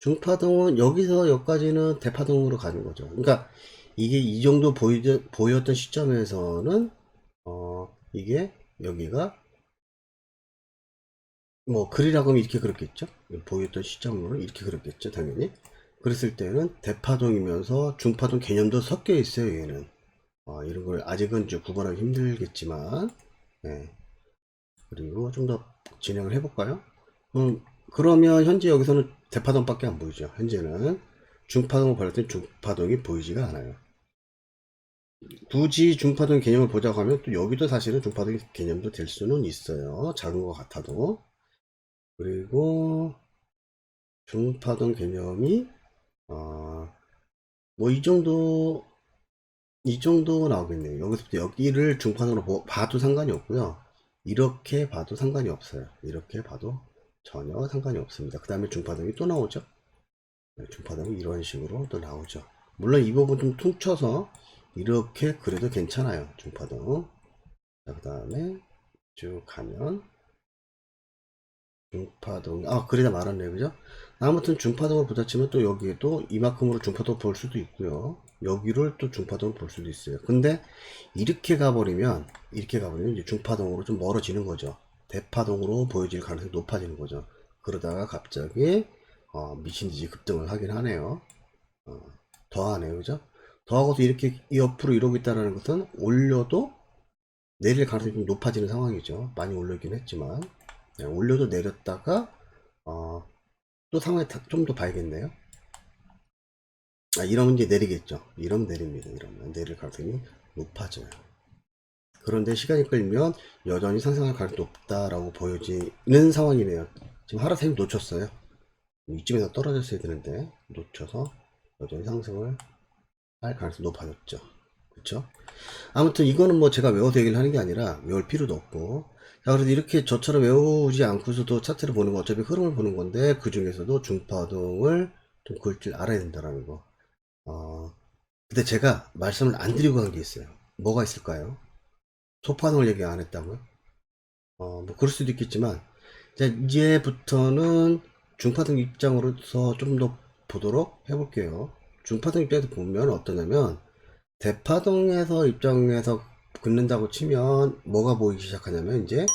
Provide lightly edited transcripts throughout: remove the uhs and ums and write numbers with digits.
중파동은 여기서 여기까지는 대파동으로 가는 거죠. 그러니까 이게 이 정도 보였던 시점에서는 이게 여기가 뭐 글이라고 하면 이렇게 그렸겠죠. 보였던 시점으로 이렇게 그렸겠죠, 당연히. 그랬을 때는 대파동이면서 중파동 개념도 섞여 있어요, 얘는. 이런 걸 아직은 좀 구분하기 힘들겠지만, 네. 그리고 좀 더 진행을 해볼까요? 그러면 현재 여기서는 대파동밖에 안 보이죠. 현재는 중파동을 벌릴 때 중파동이 보이지가 않아요. 굳이 중파동 개념을 보자고 하면 또 여기도 사실은 중파동 개념도 될 수는 있어요. 작은 것 같아도. 그리고 중파동 개념이 뭐 이 정도 나오겠네요. 여기서부터 여기를 중파동으로 봐도 상관이 없고요. 이렇게 봐도 상관이 없어요. 이렇게 봐도 전혀 상관이 없습니다. 그 다음에 중파동이 또 나오죠. 네, 중파동이 이런 식으로 또 나오죠. 물론 이 부분 좀 퉁쳐서 이렇게 그래도 괜찮아요. 중파동. 자, 그 다음에 쭉 가면 중파동, 그래다 말았네요. 그죠? 아무튼 중파동을 부딪히면 또 여기에도 이만큼으로 중파동 볼 수도 있고요. 여기를 또 중파동을 볼 수도 있어요. 근데 이렇게 가버리면 이제 중파동으로 좀 멀어지는 거죠. 대파동으로 보여질 가능성이 높아지는 거죠. 그러다가 갑자기 미친듯이 급등을 하긴 하네요. 더하네요. 그죠? 더하고서 이렇게 옆으로 이러고 있다는 것은 올려도 내릴 가능성이 좀 높아지는 상황이죠. 많이 올리긴 했지만. 네, 올려도 내렸다가 또 상황을 좀 더 봐야겠네요. 이러면 이제 내리겠죠. 이러면 내립니다. 이러면 내릴 가능성이 높아져요. 그런데 시간이 끌면 여전히 상승할 가능성이 높다라고 보여지는 상황이네요. 지금 하락세를 놓쳤어요. 이쯤에서 떨어졌어야 되는데 놓쳐서 여전히 상승을 할 가능성이 높아졌죠. 그렇죠? 아무튼 이거는 뭐 제가 외워서 얘기를 하는 게 아니라 외울 필요도 없고, 자, 그래서 이렇게 저처럼 외우지 않고서도 차트를 보는 거, 어차피 흐름을 보는 건데 그 중에서도 중파동을 좀 그을 줄 알아야 된다라는 거. 근데 제가 말씀을 안 드리고 간 게 있어요. 뭐가 있을까요? 소파동을 얘기 안 했다고요? 뭐 그럴 수도 있겠지만, 자, 이제부터는 중파동 입장으로서 좀 더 보도록 해볼게요. 중파동 입장에서 보면 어떠냐면, 대파동에서 입장에서 긋는다고 치면 뭐가 보이기 시작하냐면 이제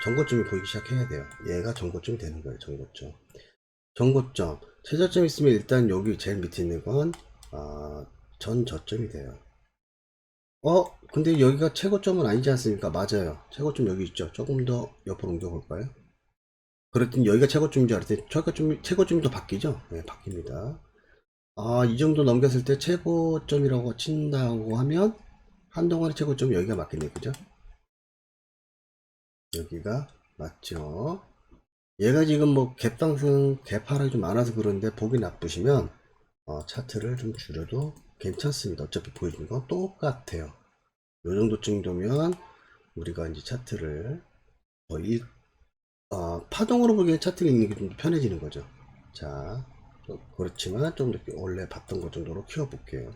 전고점이 보이기 시작해야 돼요. 얘가 전고점이 되는 거예요. 전고점 최저점 있으면 일단 여기 제일 밑에 있는 건 전 저점이 돼요. 근데 여기가 최고점은 아니지 않습니까? 맞아요. 최고점 여기 있죠. 조금 더 옆으로 옮겨 볼까요? 그랬더니 여기가 최고점인 줄 알았더니 최고점이 더 바뀌죠? 네, 바뀝니다. 이 정도 넘겼을 때 최고점이라고 친다고 하면 한동안의 최고점이 여기가 맞겠네. 그죠? 여기가 맞죠. 얘가 지금 뭐 갭상승 갭하락이 좀 많아서 그런데 보기 나쁘시면 차트를 좀 줄여도 괜찮습니다. 어차피 보여주는 건 똑같아요. 요 정도쯤이면 우리가 이제 차트를 거의 파동으로 보기엔 차트를 읽는 게 좀 편해지는 거죠. 자, 그렇지만 좀 이렇게 원래 봤던 것 정도로 키워볼게요.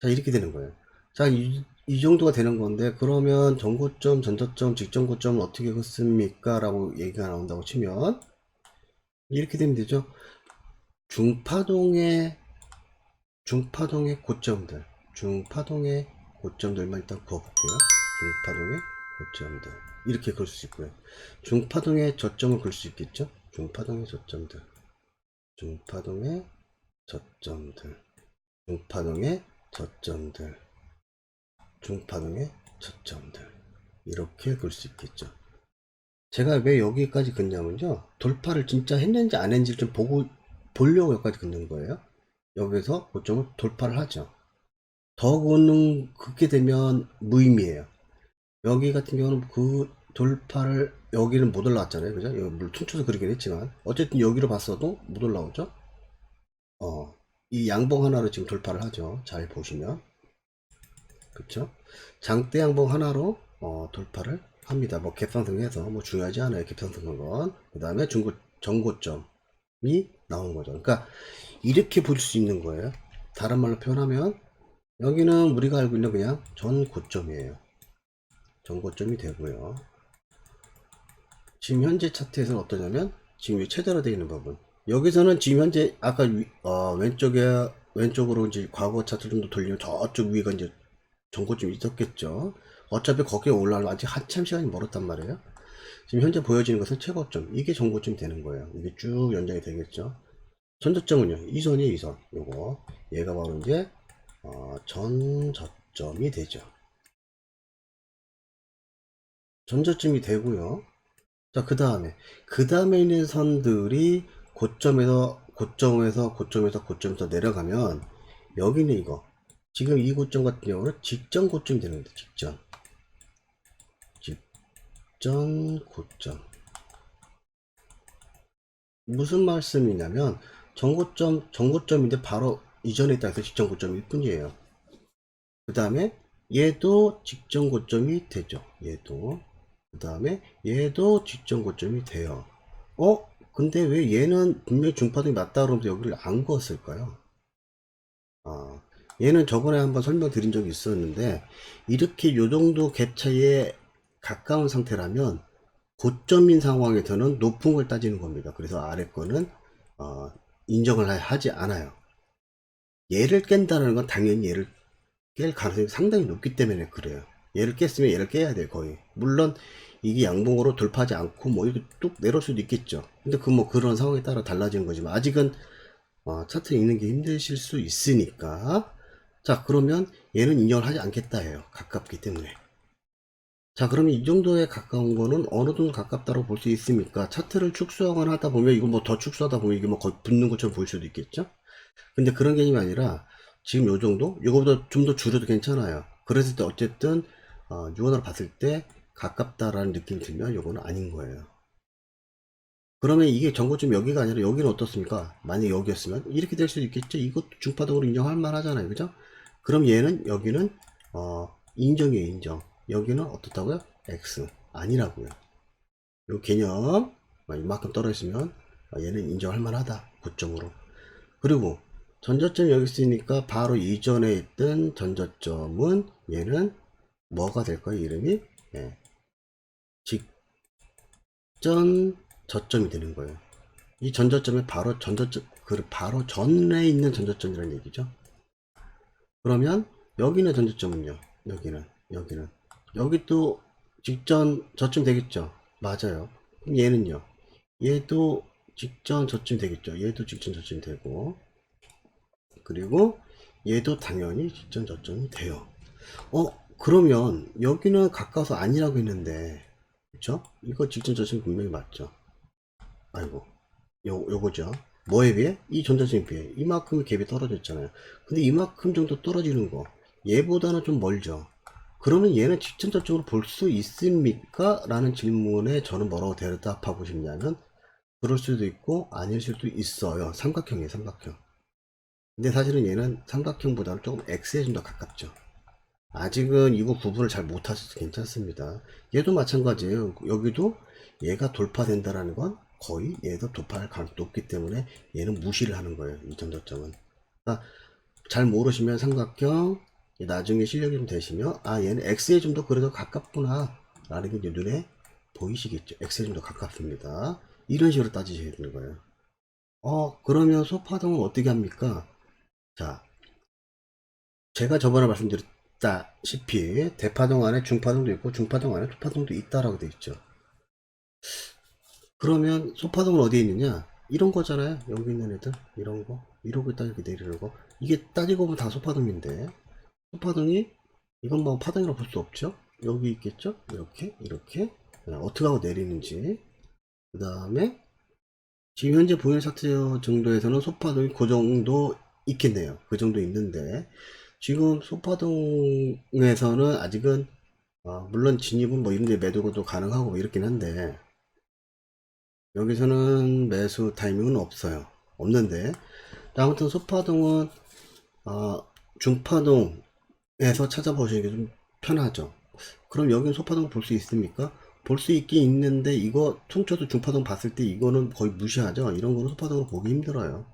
자, 이렇게 되는 거예요. 자, 이 정도가 되는 건데, 그러면 전고점, 전저점, 직전고점은 어떻게 긋습니까? 라고 얘기가 나온다고 치면, 이렇게 되면 되죠. 중파동의 고점들만 일단 그어볼게요. 중파동의 고점들. 이렇게 그을 수 있고요. 중파동의 저점을 그을 수 있겠죠? 중파동의 저점들. 중파동의 저점들. 중파동의 저점들. 중파동의 저점들. 이렇게 그을 수 있겠죠. 제가 왜 여기까지 긋냐면요. 돌파를 진짜 했는지 안 했는지 좀 보려고 여기까지 긋는 거예요. 여기서 고점을 돌파를 하죠. 더 긋게 되면 무의미해요. 여기 같은 경우는 그 돌파를 여기는 못 올라왔잖아요. 그죠? 여기 물 퉁쳐서 그리긴 했지만 어쨌든 여기로 봤어도 못 올라오죠. 이 양봉 하나로 지금 돌파를 하죠. 잘 보시면. 그쵸? 장대 양봉 하나로 돌파를 합니다. 뭐 갭상승해서 뭐 중요하지 않아요. 갭상승한 건. 그 다음에 전고점이 나오는 거죠. 그러니까 이렇게 볼 수 있는 거예요. 다른 말로 표현하면 여기는 우리가 알고 있는 그냥 전고점이에요. 전고점이 되고요. 지금 현재 차트에서는 어떠냐면 지금 이 최대로 되어 있는 부분 여기서는 지금 현재 아까 왼쪽으로 이제 과거 차트 좀 더 돌리면 저쪽 위가 이제 전고점이 있었겠죠. 어차피 거기에 올라가면 아직 한참 시간이 멀었단 말이에요. 지금 현재 보여지는 것은 최고점, 이게 전고점이 되는 거예요. 이게 쭉 연장이 되겠죠. 전저점은요, 이 선이에요, 이 선. 요거 얘가 바로 이제 전저점이 되죠. 전저점이 되고요. 자, 그 다음에 있는 선들이 고점에서 내려가면, 여기는 이거. 지금 이 고점 같은 경우는 직전 고점이 되는 겁니다. 직전 고점. 무슨 말씀이냐면, 전고점인데 바로 이전에 있다 해서 직전 고점일 뿐이에요. 그 다음에 얘도 직전 고점이 되죠. 그 다음에 얘도 직전 고점이 돼요. 근데 왜 얘는 분명히 중파동이 맞다 그러면서 여기를 안 그었을까요? 얘는 저번에 한번 설명드린 적이 있었는데, 이렇게 요 정도 갭 차이에 가까운 상태라면 고점인 상황에서는 높은 걸 따지는 겁니다. 그래서 아래 거는 인정을 하지 않아요. 얘를 깬다는 건 당연히 얘를 깰 가능성이 상당히 높기 때문에 그래요. 얘를 깼으면 얘를 깨야 돼, 거의. 물론 이게 양봉으로 돌파하지 않고 뭐 이렇게 뚝 내려올 수도 있겠죠. 근데 그 뭐 그런 상황에 따라 달라지는 거지만, 아직은 차트 읽는 게 힘드실 수 있으니까. 자, 그러면 얘는 인정을 하지 않겠다 해요. 가깝기 때문에. 자, 그러면 이 정도에 가까운 거는 어느 정도 가깝다고 볼 수 있습니까? 차트를 축소하거나 하다 보면, 이거 뭐 더 축소하다 보면 이게 뭐 거의 붙는 것처럼 보일 수도 있겠죠? 근데 그런 개념이 아니라, 지금 요 정도? 이거보다 좀 더 줄여도 괜찮아요. 그랬을 때 어쨌든, 유언으로 봤을 때 가깝다라는 느낌이 들면 요거는 아닌 거예요. 그러면 이게 전고점 여기가 아니라 여기는 어떻습니까? 만약 여기였으면 이렇게 될 수도 있겠죠? 이것도 중파동으로 인정할 만 하잖아요. 그죠? 그럼 얘는, 여기는, 인정이에요, 인정. 여기는 어떻다고요? X. 아니라고요. 요 개념, 이만큼 떨어졌으면, 얘는 인정할 만하다. 고점으로. 그리고, 전저점이 여기 있으니까 바로 이전에 있던 전저점은 얘는 뭐가 될 거예요? 이름이? 예. 직전 저점이 되는 거예요. 이 전저점에 바로 바로 전에 있는 전저점이라는 얘기죠. 그러면 여기는 전저점은요. 여기 또 직전 저점 되겠죠. 맞아요. 그럼 얘는요. 얘도 직전 저점 되겠죠. 얘도 직전 저점이 되고, 그리고 얘도 당연히 직전 저점이 돼요. 그러면 여기는 가까워서 아니라고 했는데, 그쵸? 이거 직전 저점이 분명히 맞죠. 아이고, 요거죠. 뭐에 비해? 이 전자점에 비해 이만큼의 갭이 떨어졌잖아요. 근데 이만큼 정도 떨어지는 거, 얘보다는 좀 멀죠. 그러면 얘는 직전 저점으로 볼 수 있습니까? 라는 질문에 저는 뭐라고 대답하고 싶냐면, 그럴 수도 있고 아닐 수도 있어요. 삼각형이에요, 삼각형. 근데 사실은 얘는 삼각형보다는 조금 X에 좀 더 가깝죠. 아직은 이거 구분을 잘 못하셔서 괜찮습니다. 얘도 마찬가지예요. 여기도 얘가 돌파된다라는 건 거의 얘도 돌파할 가능성이 높기 때문에 얘는 무시를 하는 거예요. 이 전저점은. 그러니까 잘 모르시면 삼각형, 나중에 실력이 좀 되시면, 얘는 X에 좀 더 그래도 가깝구나 라는 게 이제 눈에 보이시겠죠. X에 좀 더 가깝습니다. 이런 식으로 따지셔야 되는 거예요. 그러면 소파동은 어떻게 합니까? 자, 제가 저번에 말씀드렸다시피 대파동 안에 중파동도 있고 중파동 안에 소파동도 있다라고 되어 있죠. 그러면 소파동은 어디에 있느냐? 이런 거잖아요. 여기 있는 애들, 이런 거, 이러고 있다 이렇게 내리는 거, 이게 따지고 보면 다 소파동인데, 소파동이 이건 뭐 파동이라고 볼 수 없죠. 여기 있겠죠. 이렇게 어떻게 하고 내리는지. 그 다음에 지금 현재 보이는 차트 정도에서는 소파동이 그 정도 있겠네요. 그 정도 있는데, 지금 소파동에서는 아직은 물론 진입은 뭐 이런데 매도도 가능하고 뭐 이렇긴 한데, 여기서는 매수 타이밍은 없는데, 아무튼 소파동은 중파동에서 찾아보시는 게 좀 편하죠. 그럼 여기는 소파동 볼 수 있습니까? 볼 수 있긴 있는데, 이거 퉁쳐서 중파동 봤을 때 이거는 거의 무시하죠. 이런 거는 소파동으로 보기 힘들어요.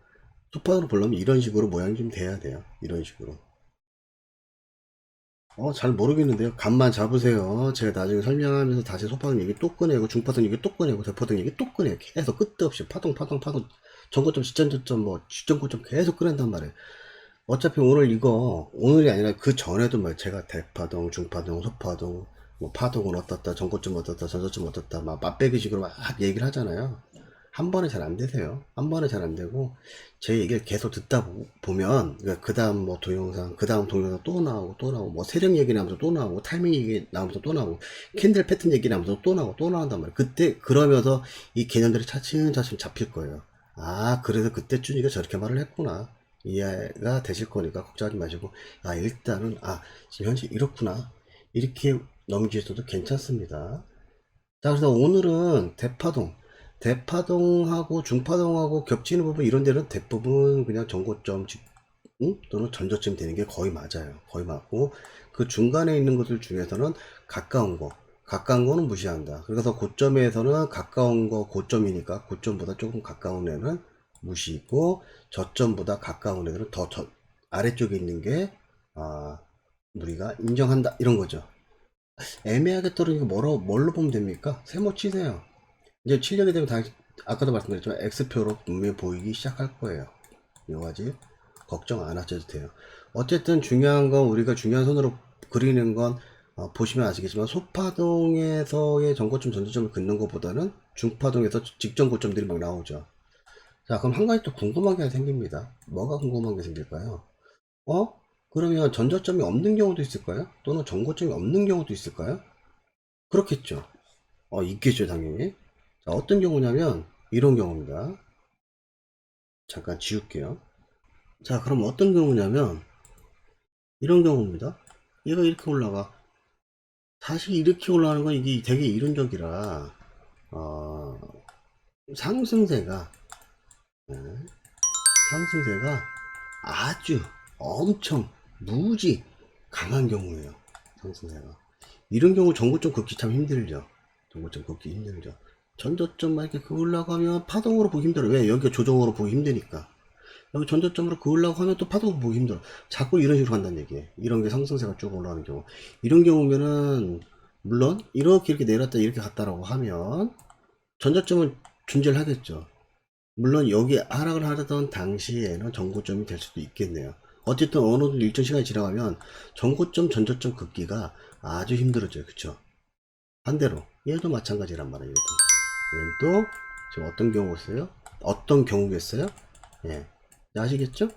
소파동으로 보려면 이런 식으로 모양이 좀 돼야 돼요. 이런 식으로. 잘 모르겠는데요. 감만 잡으세요. 제가 나중에 설명하면서 다시 소파동 얘기 또 꺼내고, 중파동 얘기 또 꺼내고, 대파동 얘기 또 꺼내고, 계속 끝도 없이 파동, 전고점, 시점저점, 뭐, 주점고점 계속 끌어낸단 말이에요. 어차피 오늘 이거, 오늘이 아니라 그 전에도 뭐 제가 대파동, 중파동, 소파동, 뭐 파동은 어떻다, 전고점 어떻다, 전저점 어떻다, 막 맛배기식으로 막 얘기를 하잖아요. 한 번에 잘 안 되세요. 한 번에 잘 안 되고, 제 얘기를 계속 듣다 보면, 그러니까 그 다음 뭐 동영상, 그 다음 동영상 또 나오고, 또 나오고, 뭐 세력 얘기 나오면서 또 나오고, 타이밍 얘기 나오면서 또 나오고, 캔들 패턴 얘기 나오면서 또 나오고, 또 나온단 말이에요. 그때, 그러면서 이 개념들이 차츰차츰 잡힐 거예요. 아, 그래서 그때 준이가 저렇게 말을 했구나. 이해가 되실 거니까 걱정하지 마시고, 아, 일단은, 아, 지금 현재 이렇구나. 이렇게 넘기셔도 괜찮습니다. 자, 그래서 오늘은 대파동하고 중파동하고 겹치는 부분 이런 데는 대부분 그냥 전고점 또는 전저점 되는 게 거의 맞아요. 거의 맞고 그 중간에 있는 것들 중에서는 가까운 거는 무시한다. 그래서 고점에서는 가까운 거 고점이니까 고점보다 조금 가까운 애는 무시고 저점보다 가까운 애들은 더 아래쪽에 있는 게 우리가 인정한다 이런 거죠. 애매하게 떨어지는 거 뭘로 보면 됩니까? 세모 치세요. 이제 출력이 되면 다시 아까도 말씀드렸지만 X표로 분명히 보이기 시작할 거예요. 요가지 걱정 안 하셔도 돼요. 어쨌든 중요한 건 우리가 중요한 손으로 그리는 건 보시면 아시겠지만 소파동에서의 전고점 전저점을 긋는 것보다는 중파동에서 직전 고점들이 막 나오죠. 자, 그럼 한 가지 또 궁금한 게 생깁니다. 뭐가 궁금한 게 생길까요? 그러면 전저점이 없는 경우도 있을까요? 또는 전고점이 없는 경우도 있을까요? 그렇겠죠. 있겠죠, 당연히. 자, 어떤 경우냐면, 이런 경우입니다. 잠깐 지울게요. 자, 그럼 어떤 경우냐면, 이런 경우입니다. 얘가 이렇게 올라가. 사실 이렇게 올라가는 건 이게 되게 이론적이라, 어, 상승세가, 네, 상승세가 아주 엄청 무지 강한 경우예요. 상승세가. 이런 경우 전고점 긋기 참 힘들죠. 전고점 긋기 힘들죠. 전저점만 이렇게 그으려고 하면 파동으로 보기 힘들어. 왜? 여기가 조정으로 보기 힘드니까. 여기 전저점으로 그으려고 하면 또 파동으로 보기 힘들어. 자꾸 이런 식으로 한다는 얘기예요. 이런 게 상승세가 쭉 올라가는 경우. 이런 경우면은, 물론, 이렇게 내렸다, 이렇게 갔다라고 하면, 전저점은 존재를 하겠죠. 물론, 여기 하락을 하던 당시에는 전고점이 될 수도 있겠네요. 어쨌든, 어느 정도 일정 시간이 지나가면, 전고점, 전저점 긋기가 아주 힘들어져요. 그쵸? 반대로, 얘도 마찬가지란 말이에요. 얘도 지금 어떤 경우겠어요? 어떤 경우겠어요? 예, 아시겠죠?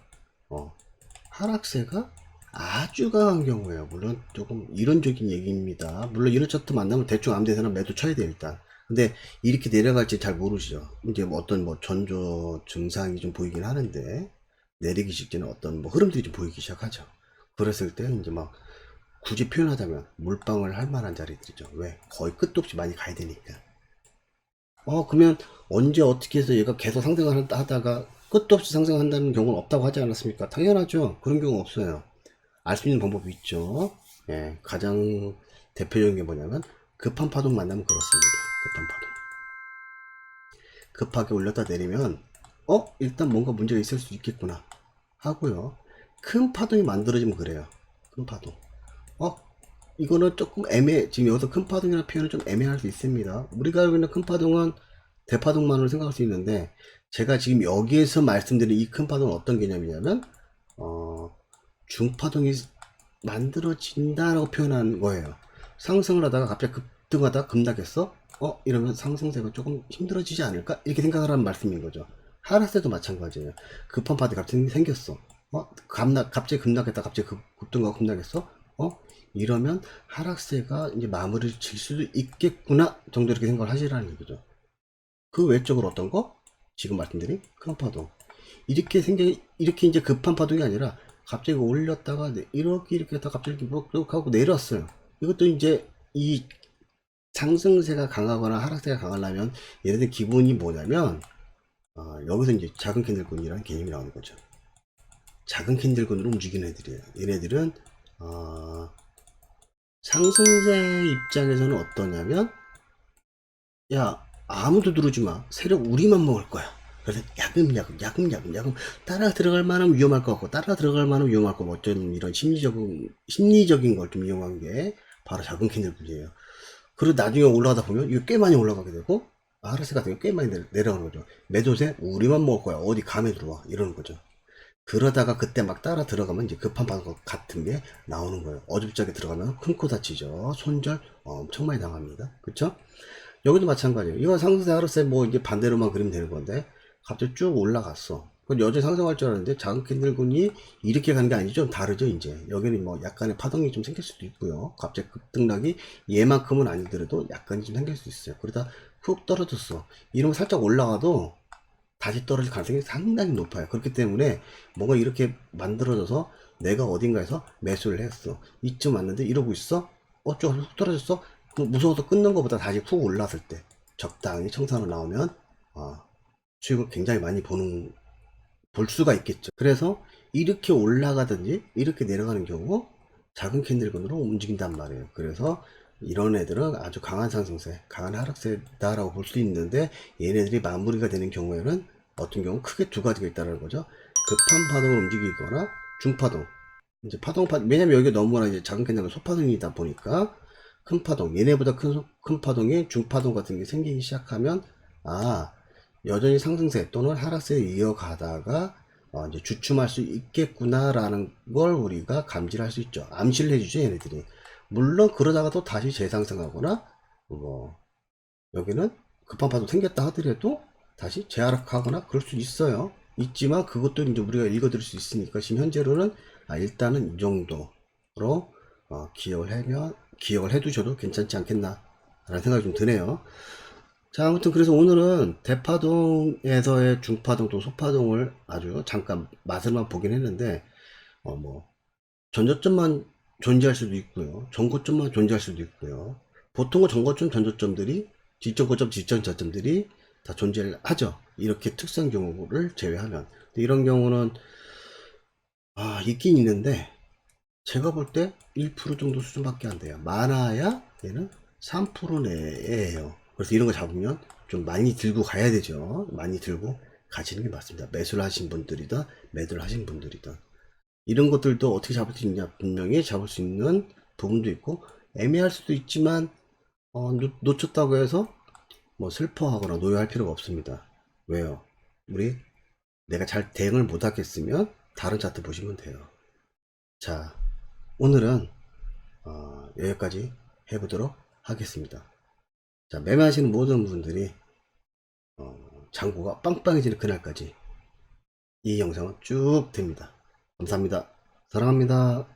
하락세가 아주 강한 경우예요. 물론 조금 이론적인 얘기입니다. 물론 이런 차트 만나면 대충 아무 데서나 매도 쳐야 돼요, 일단. 근데 이렇게 내려갈지 잘 모르시죠. 이제 뭐 어떤 뭐 전조 증상이 좀 보이긴 하는데 내리기 직전에 어떤 뭐 흐름들이 좀 보이기 시작하죠. 그랬을 때 이제 막 굳이 표현하자면 물방울 할 만한 자리들이죠. 왜? 거의 끝도 없이 많이 가야 되니까. 그러면 언제 어떻게 해서 얘가 계속 상승을 하다가 끝도 없이 상승한다는 경우는 없다고 하지 않았습니까? 당연하죠. 그런 경우 없어요. 알 수 있는 방법이 있죠. 예, 가장 대표적인 게 뭐냐면 급한 파동 만나면 그렇습니다. 급한 파동. 급하게 올렸다 내리면 일단 뭔가 문제가 있을 수 있겠구나 하고요. 큰 파동이 만들어지면 그래요. 큰 파동. 이거는 조금 지금 여기서 큰 파동이라는 표현은 좀 애매할 수 있습니다. 우리가 알고 있는 큰 파동은 대파동만으로 생각할 수 있는데, 제가 지금 여기에서 말씀드린 이 큰 파동은 어떤 개념이냐면, 중파동이 만들어진다라고 표현한 거예요. 상승을 하다가 갑자기 급등하다가 급락했어? 이러면 상승세가 조금 힘들어지지 않을까? 이렇게 생각을 하는 말씀인 거죠. 하락세도 마찬가지예요. 급한 파동이 갑자기 생겼어. 갑자기 급락했다, 갑자기 급등하고 급락했어? 이러면 하락세가 이제 마무리를 질 수도 있겠구나 정도 이렇게 생각을 하시라는 얘기죠. 그 외적으로 어떤 거? 지금 말씀드린 큰 파동. 이렇게 이제 급한 파동이 아니라 갑자기 올렸다가 이렇게 했다가 갑자기 하고 내렸어요. 이것도 이제 이 상승세가 강하거나 하락세가 강하려면 얘네들 기본이 뭐냐면 여기서 이제 작은 캔들군이라는 개념이 나오는 거죠. 작은 캔들군으로 움직이는 애들이에요. 얘네들은 상승세 입장에서는 어떠냐면, 야, 아무도 들어오지 마. 세력 우리만 먹을 거야. 그래서 야금 따라 들어갈 만하면 위험할 것 같고, 따라 들어갈 만하면 위험할 것 같고, 어쩌면 이런 심리적인 걸 좀 이용한 게 바로 작은 캔들분이에요. 그리고 나중에 올라가다 보면 이거 꽤 많이 올라가게 되고, 하락세 같은 게 꽤 많이 내려가는 거죠. 매도세 우리만 먹을 거야. 어디 감에 들어와. 이러는 거죠. 그러다가 그때 막 따라 들어가면 이제 급한 파동 같은 게 나오는 거예요. 어줍잖게 들어가면 큰 코 다치죠. 손절 엄청 많이 당합니다. 그쵸? 여기도 마찬가지예요. 이건 상승세 하락세 뭐 이게 반대로만 그리면 되는 건데 갑자기 쭉 올라갔어. 그건 여전히 상승할 줄 알았는데 작은 캔들군이 이렇게 가는 게 아니죠. 좀 다르죠. 이제 여기는 뭐 약간의 파동이 좀 생길 수도 있고요. 갑자기 급등락이 얘만큼은 아니더라도 약간이 좀 생길 수 있어요. 그러다 훅 떨어졌어. 이러면 살짝 올라가도 다시 떨어질 가능성이 상당히 높아요. 그렇기 때문에 뭔가 이렇게 만들어져서 내가 어딘가에서 매수를 했어. 이쯤 왔는데 이러고 있어? 조금 훅 떨어졌어? 무서워서 끊는 것보다 다시 훅 올랐을 때 적당히 청산으로 나오면 수익을 굉장히 많이 볼 수가 있겠죠. 그래서 이렇게 올라가든지 이렇게 내려가는 경우 작은 캔들건으로 움직인단 말이에요. 그래서 이런 애들은 아주 강한 상승세, 강한 하락세다라고 볼 수 있는데 얘네들이 마무리가 되는 경우에는 어떤 경우 크게 두 가지가 있다는 거죠. 급한 파동을 움직이거나 중파동. 이제 왜냐면 여기가 너무나 이제 작은 캔들은 소파동이다 보니까 큰 파동, 얘네보다 큰 파동이 중파동 같은 게 생기기 시작하면 여전히 상승세 또는 하락세에 이어가다가 이제 주춤할 수 있겠구나라는 걸 우리가 감지를 할 수 있죠. 암시를 해주죠, 얘네들이. 물론 그러다가 또 다시 재상승하거나 뭐 여기는 급한 파도 생겼다 하더라도 다시 재하락하거나 그럴 수 있어요. 있지만 그것도 이제 우리가 읽어드릴 수 있으니까 지금 현재로는 일단은 이 정도로 기억을 해두셔도 괜찮지 않겠나 라는 생각이 좀 드네요. 자, 아무튼 그래서 오늘은 대파동에서의 중파동 또 소파동을 아주 잠깐 맛을만 보긴 했는데 뭐 전저점만 존재할 수도 있고요, 전고점만 존재할 수도 있고요. 보통은 전고점 전저점들이 지점고점 지점저점들이 다 존재하죠. 이렇게 특수한 경우를 제외하면. 근데 이런 경우는 있긴 있는데 제가 볼 때 1% 정도 수준밖에 안 돼요. 많아야 얘는 3% 내에요. 그래서 이런 거 잡으면 좀 많이 들고 가야 되죠. 많이 들고 가시는 게 맞습니다. 매수를 하신 분들이든 매도를 하신 분들이든. 이런 것들도 어떻게 잡을 수 있냐, 분명히 잡을 수 있는 부분도 있고 애매할 수도 있지만 놓쳤다고 해서 뭐 슬퍼하거나 노여할 필요가 없습니다. 왜요? 내가 잘 대응을 못 하겠으면 다른 차트 보시면 돼요. 자, 오늘은 여기까지 해보도록 하겠습니다. 자, 매매하시는 모든 분들이 장고가 빵빵해지는 그날까지 이 영상은 쭉 됩니다. 감사합니다. 사랑합니다.